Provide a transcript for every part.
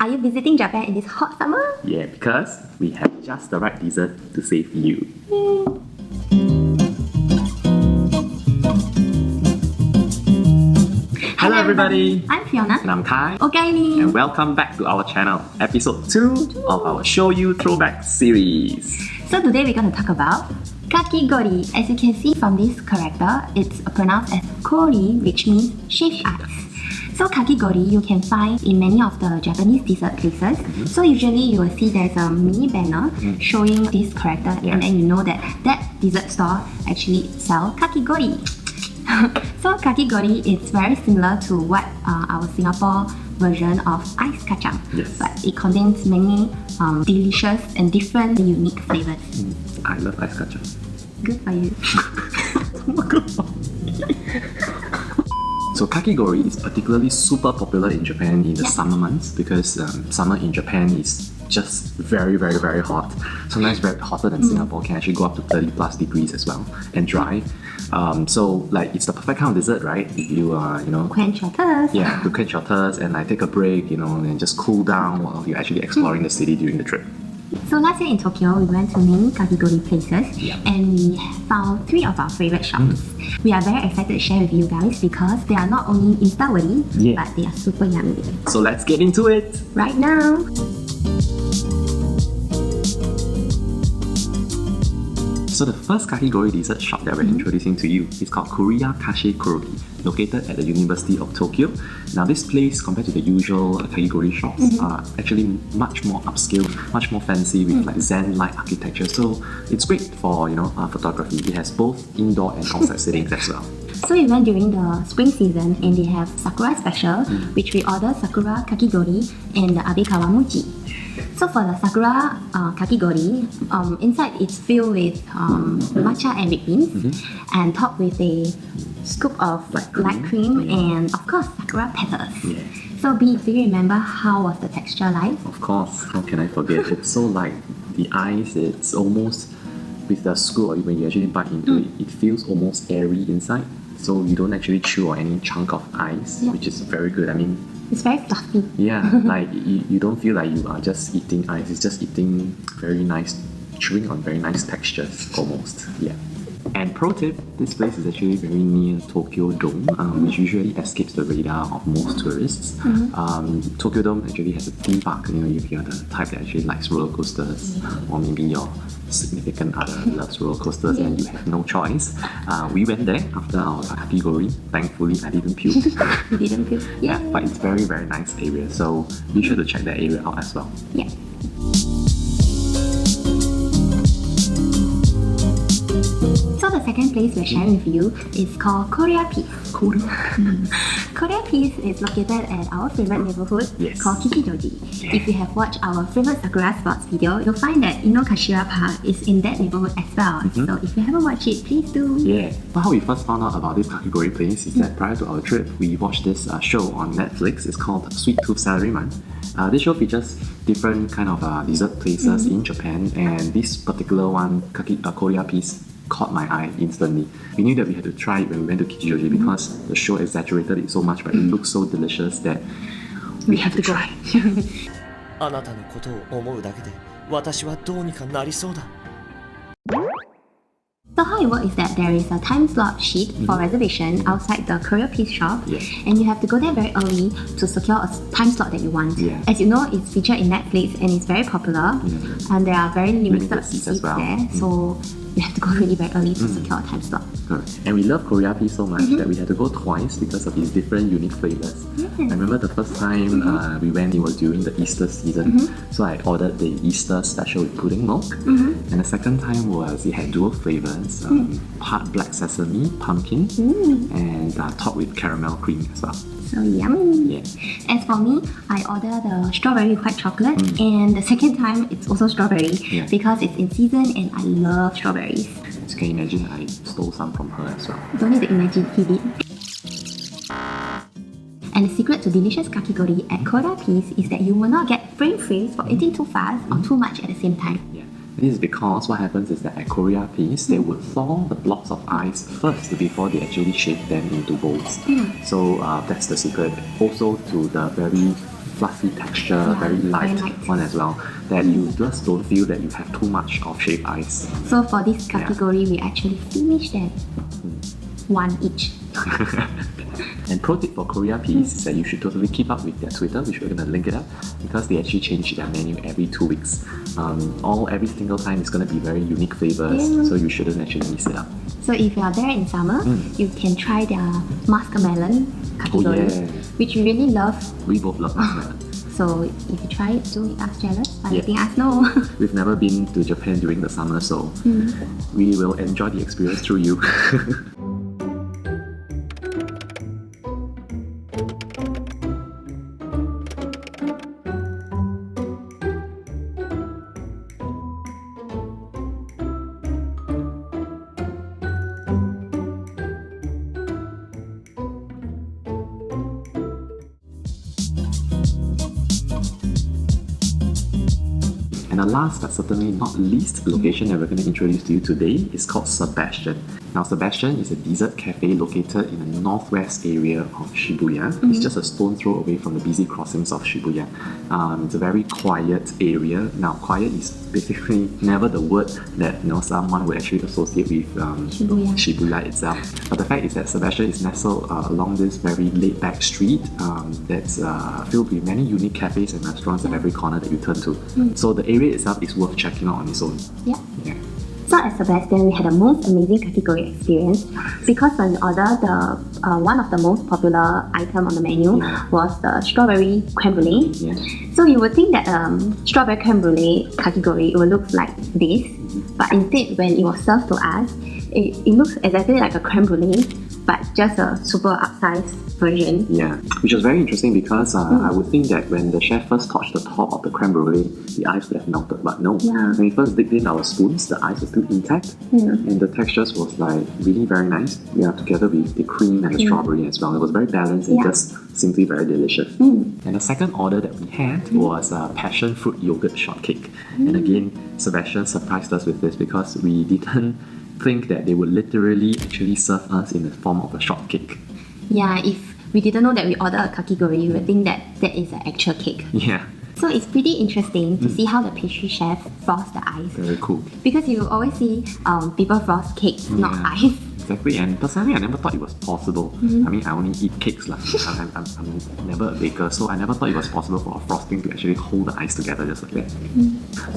Are you visiting Japan in this hot summer? Yeah, because we have just the right dessert to save you. Hello everybody! I'm Fiona. And I'm Kai. Okay. And welcome back to our channel, episode 2 of our Show You Throwback series. So today we're going to talk about kakigori. As you can see from this character, it's pronounced as kori, which means shaved ice. So kakigori you can find in many of the Japanese dessert places. So usually you will see there's a mini banner showing this character, and then you know that that dessert store actually sells kakigori. So kakigori is very similar to what our Singapore version of ice kacang, but it contains many delicious and different unique flavors. I love ice kacang. Good for you. Oh my god. So kakigori is particularly super popular in Japan in the summer months because summer in Japan is just very hot. Sometimes very hotter than Singapore, can actually go up to 30 plus degrees as well, and dry. So like it's the perfect kind of dessert, right? If you Quench your thirst. Yeah, to quench your thirst and like take a break, and just cool down while you're actually exploring the city during the trip. So last year in Tokyo, we went to many kakigori places and we found 3 of our favorite shops. We are very excited to share with you guys because they are not only insta-worthy, but they are super yummy. So let's get into it! Right now! So the first kakigori dessert shop that we're introducing to you is called Kuriya Kashe Kurogi, located at the University of Tokyo. Now this place, compared to the usual kakigori shops, are actually much more upscale, much more fancy with like Zen-like architecture. So it's great for photography. It has both indoor and outside settings as well. So we went during the spring season and they have Sakura special, which we ordered Sakura kakigori and the Abekawa mochi. So for the Sakura kakigori, inside it's filled with matcha and red beans, and topped with a scoop of light cream and of course Sakura petals. So B, do you remember how was the texture like? Of course, how can I forget? It's so light. The ice, it's almost, with the scoop or when you actually bite into it, it feels almost airy inside. So you don't actually chew on any chunk of ice, which is very good. I mean, it's very fluffy. Yeah, like you don't feel like you are just eating ice. It's just eating very nice, chewing on very nice textures almost. Yeah. And pro tip, this place is actually very near Tokyo Dome, which usually escapes the radar of most tourists. Tokyo Dome actually has a theme park. If you're the type that actually likes roller coasters, or maybe your significant other loves roller coasters and you have no choice. We went there after our kakigori. Thankfully, I didn't puke. You didn't puke? Yeah, but it's very nice area. So be sure to check that area out as well. Yeah. So the second place we're sharing with you is called Korea Peace. Korea Peace is located at our favorite neighborhood called Kichijoji. If you have watched our favorite Sakura Spots video, you'll find that Inokashira Park is in that neighborhood as well. So if you haven't watched it, please do. Yeah, but how we first found out about this kakigori place is that prior to our trip, we watched this show on Netflix. It's called Sweet Tooth Salaryman. This show features different kind of dessert places in Japan, and this particular one, Korea Peace, caught my eye instantly. We knew that we had to try it when we went to Kichijoji because the show exaggerated it so much, but it looked so delicious that we have to try. あなたのことを思うだけで私はどうにかなりそうだ So how it works is that there is a time slot sheet for reservation outside the Korea Peace shop, and you have to go there very early to secure a time slot that you want. As you know, it's featured in Netflix and it's very popular, and there are very limited seats as well. There, so you have to go really very early to secure a time slot. And we love Korea Peace so much that we had to go twice because of these different unique flavors. I remember the first time we went, it was during the Easter season. So I ordered the Easter special with pudding milk. And the second time was, it had dual flavors, part black sesame, pumpkin, and topped with caramel cream as well. So yummy! As for me, I ordered the strawberry white chocolate, and the second time it's also strawberry because it's in season and I love strawberries. So can you imagine I stole some from her as well? Don't need to imagine, he did. And the secret to delicious kakigori at Korea Peace is that you will not get frame freeze for eating too fast or too much at the same time. This is because what happens is that at Korea Peace, they would thaw the blocks of ice first before they actually shape them into bowls. So that's the secret. Also to the very fluffy texture, Yeah, very light, very light. one as well, that you just don't feel that you have too much of shaved ice. So for this category, we actually finished them. One each. And pro tip for Korea Peas is that you should totally keep up with their Twitter, which we're going to link it up, because they actually change their menu every 2 weeks. Every single time it's going to be very unique flavors, Yeah. so you shouldn't actually miss it out. So if you are there in summer, you can try their muskmelon category, yeah. which we really love. We both love muskmelon. So if you try it, don't make us jealous by Yeah. letting us know. We've never been to Japan during the summer, so we will enjoy the experience through you. And the last but certainly not least location that we're going to introduce to you today is called Sebastian. Now, Sebastian is a dessert cafe located in the northwest area of Shibuya. It's just a stone throw away from the busy crossings of Shibuya. It's a very quiet area. Now, quiet is basically never the word that someone would actually associate with Shibuya itself. But the fact is that Sebastian is nestled along this very laid-back street that's filled with many unique cafes and restaurants at every corner that you turn to. So the area itself is worth checking out on its own. Yeah. Yeah. So at Sebastian, we had the most amazing category experience because when we ordered one of the most popular item on the menu was the strawberry creme brulee. Yeah. So you would think that strawberry creme brulee category it would look like this, but instead when it was served to us, it looks exactly like a creme brulee, but just a super upsized version. Yeah, which was very interesting because I would think that when the chef first touched the top of the creme brulee, the ice would have melted, but no. Yeah. When we first digged in our spoons, the ice was still intact, and the textures was like really very nice. Yeah, together with the cream and the strawberry as well. It was very balanced and just simply very delicious. And the second order that we had was passion fruit yogurt shortcake. And again, Sebastian surprised us with this because we didn't think that they would literally actually serve us in the form of a shortcake. Yeah, if we didn't know that we ordered a kakigori, we would think that that is an actual cake. Yeah, So it's pretty interesting to see how the pastry chef frosts the ice. very cool. Because you always see people frost cakes, not Yeah. ice. Exactly, and personally, I never thought it was possible. I mean, I only eat cakes. I'm never a baker, so I never thought it was possible for a frosting to actually hold the ice together just like that.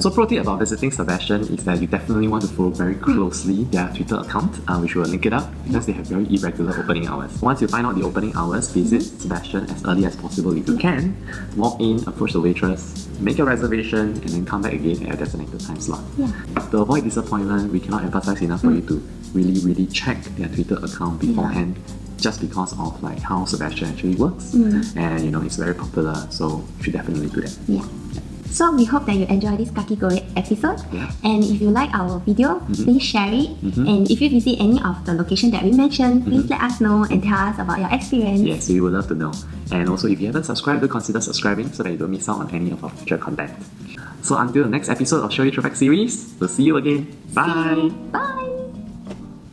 So, pro tip about visiting Sebastian is that you definitely want to follow very closely their Twitter account, which we'll link it up, because they have very irregular opening hours. Once you find out the opening hours, visit Sebastian as early as possible if you can. Walk in, approach the waitress, make a reservation, and then come back again at a designated time slot. Yeah. To avoid disappointment, we cannot emphasize enough for you to really check their Twitter account beforehand, just because of like how Sebastian actually works, and it's very popular, so you should definitely do that. Yeah. So we hope that you enjoy this kakigori episode. Yeah. And if you like our video, please share it. And if you visit any of the location that we mentioned, please let us know and tell us about your experience. Yes, we would love to know. And also, if you haven't subscribed, do consider subscribing so that you don't miss out on any of our future content. So until the next episode of Show You Throwback series, we'll see you again. Bye! Bye!